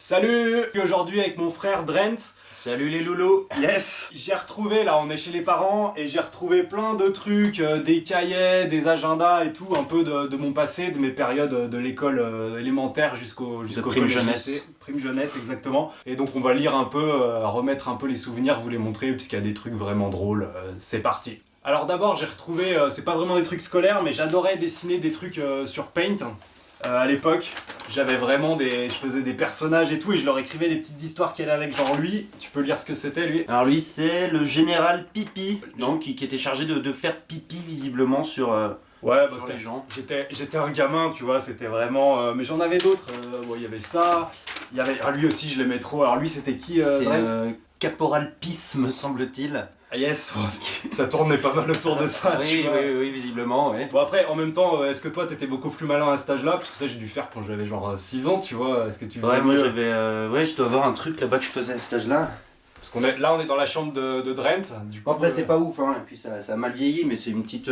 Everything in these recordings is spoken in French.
Salut! Puis aujourd'hui avec mon frère Drent. Salut les loulous! Yes! J'ai retrouvé, là on est chez les parents, et j'ai retrouvé plein de trucs, des cahiers, des agendas et tout, un peu de mon passé, de mes périodes de l'école élémentaire jusqu'au prime collège, jeunesse. lycée. Prime jeunesse, exactement. Et donc on va lire un peu, remettre un peu les souvenirs, vous les montrer, puisqu'il y a des trucs vraiment drôles. C'est parti! Alors d'abord j'ai retrouvé, c'est pas vraiment des trucs scolaires, mais j'adorais dessiner des trucs sur Paint. À l'époque, j'avais vraiment je faisais des personnages et tout, et je leur écrivais des petites histoires qui allaient avec, genre lui, tu peux lire ce que c'était lui? Alors lui c'est le général Pipi, donc qui était chargé de faire pipi visiblement sur les gens. J'étais un gamin, tu vois, c'était vraiment... mais j'en avais d'autres, bon, il y avait ça, il y avait... Ah, lui aussi je l'aimais trop, alors lui c'était qui c'est Caporal Pisse me semble-t-il. Ah yes, ça tournait pas mal autour de ça, tu vois. Oui, visiblement, oui. Bon après, en même temps, est-ce que toi t'étais beaucoup plus malin à cet âge-là? Parce que ça j'ai dû faire quand j'avais genre 6 ans, tu vois, est-ce que tu faisais moi mieux? j'avais... je dois avoir un truc là-bas que je faisais à cet âge-là. Parce qu'on est là, on est dans la chambre de Drent, du coup... Après c'est pas ouf, hein, et puis ça a mal vieilli, mais c'est une petite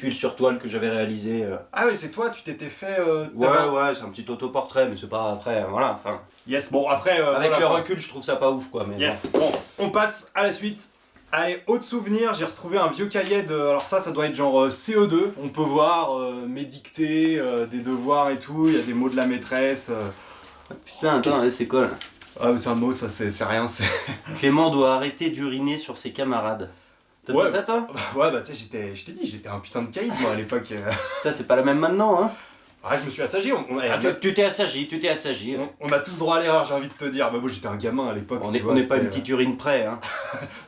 huile sur toile que j'avais réalisée. Ah oui, c'est toi, tu t'étais fait... Ouais, c'est un petit autoportrait, mais c'est pas après, voilà, enfin... Yes, bon après... Avec voilà, le quoi. recul, je trouve ça pas ouf, quoi, mais... Yes, bon, on passe à la suite. Allez, autre souvenir, j'ai retrouvé un vieux cahier de... Alors ça doit être genre CE2. On peut voir mes dictées, des devoirs et tout, il y a des mots de la maîtresse. Putain, attends, c'est quoi, là? Ah, c'est un mot, ça c'est rien, c'est... Clément doit arrêter d'uriner sur ses camarades. T'as fait ça, toi? Ouais, bah tu sais, je t'ai dit, j'étais un putain de caïd, moi, à l'époque. Putain, c'est pas la même maintenant, hein? Ah, je me suis assagi. Tu t'es assagi. On a tous droit à l'erreur, j'ai envie de te dire. Bah bon, j'étais un gamin à l'époque. On n'est pas une petite urine près, hein.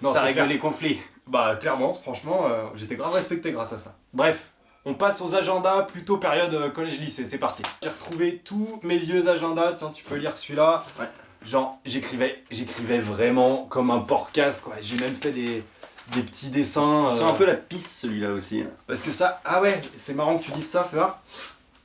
Non, ça c'est règle clair. les conflits. Bah clairement, franchement, j'étais grave respecté grâce à ça. Bref, on passe aux agendas, plutôt période collège-lycée, c'est parti. J'ai retrouvé tous mes vieux agendas, tiens, tu peux lire celui-là. Ouais. Genre, j'écrivais vraiment comme un porcasse, quoi. J'ai même fait des petits dessins. C'est un peu la pisse, celui-là aussi. Parce que ça, ah ouais, c'est marrant que tu dises ça, Feur.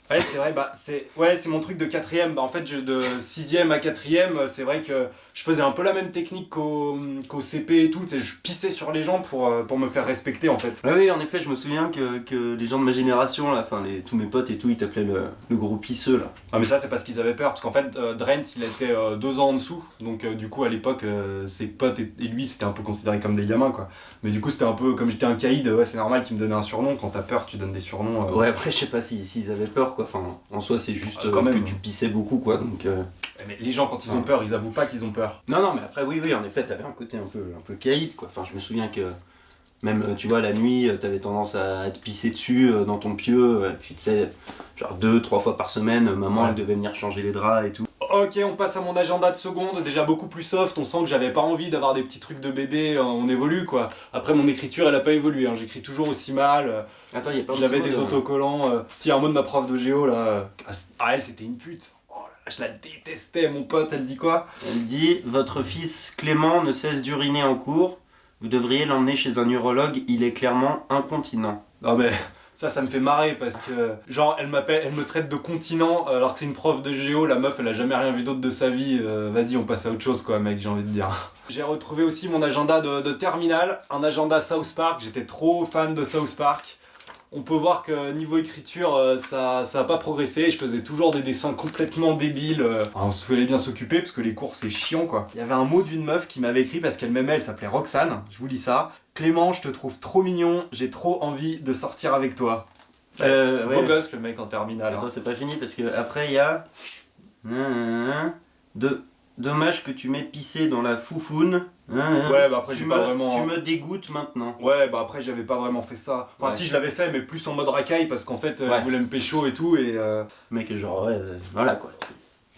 Ouais, c'est vrai, bah c'est mon truc de 4ème. Bah, en fait, de 6ème à 4ème, c'est vrai que je faisais un peu la même technique qu'au CP et tout. Tu sais, je pissais sur les gens pour me faire respecter, en fait. Oui, en effet, je me souviens que les gens de ma génération, là, enfin, tous mes potes et tout, ils t'appelaient le gros pisseux, là. Ah, mais ça, c'est parce qu'ils avaient peur. Parce qu'en fait, Drent, il était 2 ans en dessous. Donc, du coup, à l'époque, ses potes et lui, c'était un peu considéré comme des gamins, quoi. Mais du coup, c'était un peu comme j'étais un caïd, ouais, c'est normal qu'ils me donnent un surnom. Quand t'as peur, tu donnes des surnoms. Ouais, après, je sais pas s'ils avaient peur, quoi. Enfin, en soi, c'est juste quand même. que tu pissais beaucoup, quoi. Donc, Mais les gens, quand ils ont peur, ils avouent pas qu'ils ont peur. Non, mais après, oui, en effet, t'avais un côté un peu caïd, quoi. Enfin, je me souviens que même, tu vois, la nuit, t'avais tendance à te pisser dessus dans ton pieu. Et puis, tu sais, genre 2-3 fois par semaine, maman, elle devait venir changer les draps et tout. Ok, on passe à mon agenda de seconde, déjà beaucoup plus soft. On sent que j'avais pas envie d'avoir des petits trucs de bébé, on évolue, quoi. Après, mon écriture, elle a pas évolué, hein. J'écris toujours aussi mal. Attends, y a pas J'avais des autocollants. Si, un mot de ma prof de géo, là. Ah, elle, c'était une pute. Oh là là, je la détestais, mon pote. Elle dit quoi? Elle dit « Votre fils Clément ne cesse d'uriner en cours. Vous devriez l'emmener chez un urologue, il est clairement incontinent. » Non mais ça me fait marrer parce que genre elle me traite de continent alors que c'est une prof de géo, la meuf elle a jamais rien vu d'autre de sa vie, vas-y on passe à autre chose quoi mec, j'ai envie de dire. J'ai retrouvé aussi mon agenda de terminale, un agenda South Park, j'étais trop fan de South Park. On peut voir que niveau écriture, ça a pas progressé, je faisais toujours des dessins complètement débiles. On se fallait bien s'occuper parce que les cours c'est chiant quoi. Il y avait un mot d'une meuf qui m'avait écrit parce qu'elle m'aimait, elle s'appelait Roxane, je vous lis ça. Clément, je te trouve trop mignon, j'ai trop envie de sortir avec toi. Beau gosse le mec en terminale. Attends, c'est pas fini parce que après il y a... Dommage que tu m'aies pissé dans la foufoune. Ouais, bah après j'ai pas vraiment... Tu me dégoûtes maintenant. Ouais, bah après j'avais pas vraiment fait ça. Enfin si je l'avais fait, mais plus en mode racaille parce qu'en fait elle voulait me pécho et tout et... Mec, genre voilà quoi.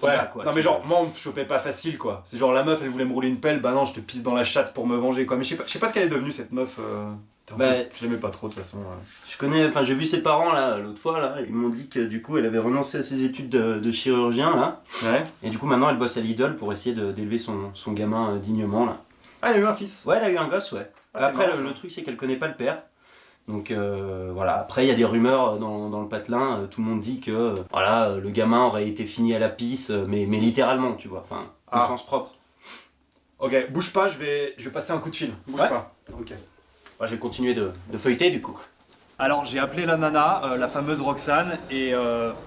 Ouais, non mais genre, moi on me chopait pas facile quoi. C'est genre la meuf elle voulait me rouler une pelle, bah non je te pisse dans la chatte pour me venger quoi. Mais je sais pas ce qu'elle est devenue cette meuf. Je l'aimais pas trop de toute façon. J'ai vu ses parents là l'autre fois là, ils m'ont dit que du coup elle avait renoncé à ses études de chirurgien là. Ouais. Et du coup maintenant elle bosse à Lidl pour essayer d'élever son gamin dignement là. Ah elle a eu un fils. Ouais elle a eu un gosse ouais. Ah, après marrant, le truc c'est qu'elle connaît pas le père. Donc voilà, après il y a des rumeurs dans le patelin, tout le monde dit que voilà, le gamin aurait été fini à la pisse, mais littéralement tu vois, enfin au sens propre. Ok, bouge pas, je vais passer un coup de fil, bouge pas. Ok. Moi, je vais continuer de feuilleter du coup. Alors j'ai appelé la nana, la fameuse Roxane, et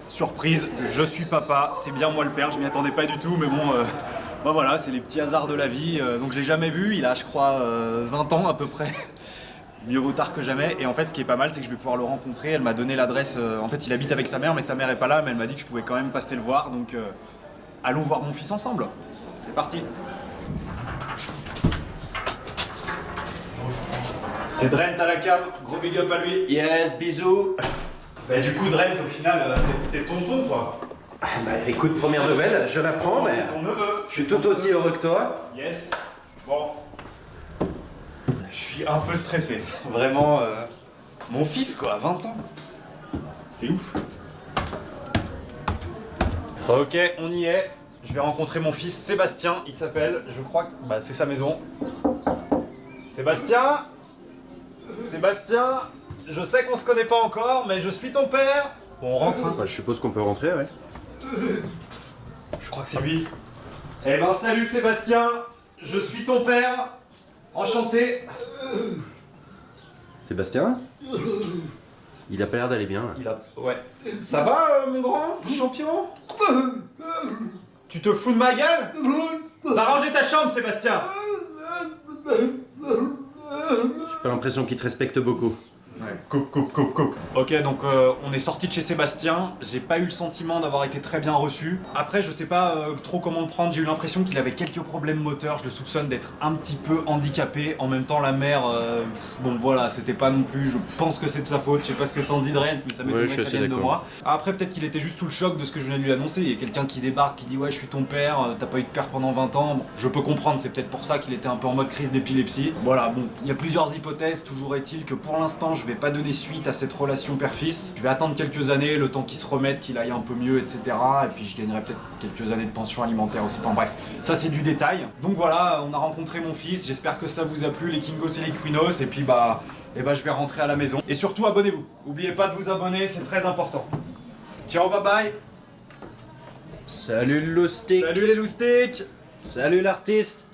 surprise, je suis papa, c'est bien moi le père, je m'y attendais pas du tout, mais bon, bah voilà, c'est les petits hasards de la vie, donc je l'ai jamais vu, il a je crois 20 ans à peu près, mieux vaut tard que jamais, et en fait ce qui est pas mal c'est que je vais pouvoir le rencontrer, elle m'a donné l'adresse, en fait il habite avec sa mère, mais sa mère est pas là, mais elle m'a dit que je pouvais quand même passer le voir, donc allons voir mon fils ensemble, c'est parti. C'est Drent à la cam, gros big up à lui. Yes, bisous. Bah du coup Drent au final, t'es tonton toi. Bah écoute, première nouvelle, je l'apprends, mais C'est ton neveu. je suis tout aussi heureux que toi. Yes. Bon. Je suis un peu stressé. Vraiment, mon fils quoi, 20 ans. C'est ouf. Ok, on y est. Je vais rencontrer mon fils Sébastien, il s'appelle, je crois que bah, c'est sa maison. Sébastien, je sais qu'on se connaît pas encore, mais je suis ton père. Bon, on rentre, hein. Bah, je suppose qu'on peut rentrer, ouais. Je crois que c'est lui. Eh ben salut Sébastien, je suis ton père. Enchanté. Sébastien? Il a pas l'air d'aller bien, là. Il a... Ouais. Ça va mon grand champion? Tu te fous de ma gueule? Va ranger ta chambre Sébastien. J'ai pas l'impression qu'il te respecte beaucoup. Ouais. Coupe. Ok, donc on est sorti de chez Sébastien. J'ai pas eu le sentiment d'avoir été très bien reçu. Après, je sais pas trop comment le prendre. J'ai eu l'impression qu'il avait quelques problèmes moteurs. Je le soupçonne d'être un petit peu handicapé. En même temps, la mère, bon voilà, c'était pas non plus. Je pense que c'est de sa faute. Je sais pas ce que t'en dis, Drent, mais ça m'étonnerait Ouais, que ça vienne de moi. Après, peut-être qu'il était juste sous le choc de ce que je venais de lui annoncer. Il y a quelqu'un qui débarque, qui dit ouais, je suis ton père. T'as pas eu de père pendant 20 ans. Bon, je peux comprendre. C'est peut-être pour ça qu'il était un peu en mode crise d'épilepsie. Voilà, bon, il y a plusieurs hypothèses. Toujours est-il que pour l'instant, je vais pas donner suite à cette relation père-fils. Je vais attendre quelques années, le temps qu'il se remette, qu'il aille un peu mieux, etc. Et puis je gagnerai peut-être quelques années de pension alimentaire aussi. Enfin bref, ça c'est du détail. Donc voilà, on a rencontré mon fils. J'espère que ça vous a plu, les Kingos et les Quinos. Et puis je vais rentrer à la maison. Et surtout, abonnez-vous. N'oubliez pas de vous abonner, c'est très important. Ciao, bye bye. Salut le loustic. Salut les loustiques. Salut l'artiste.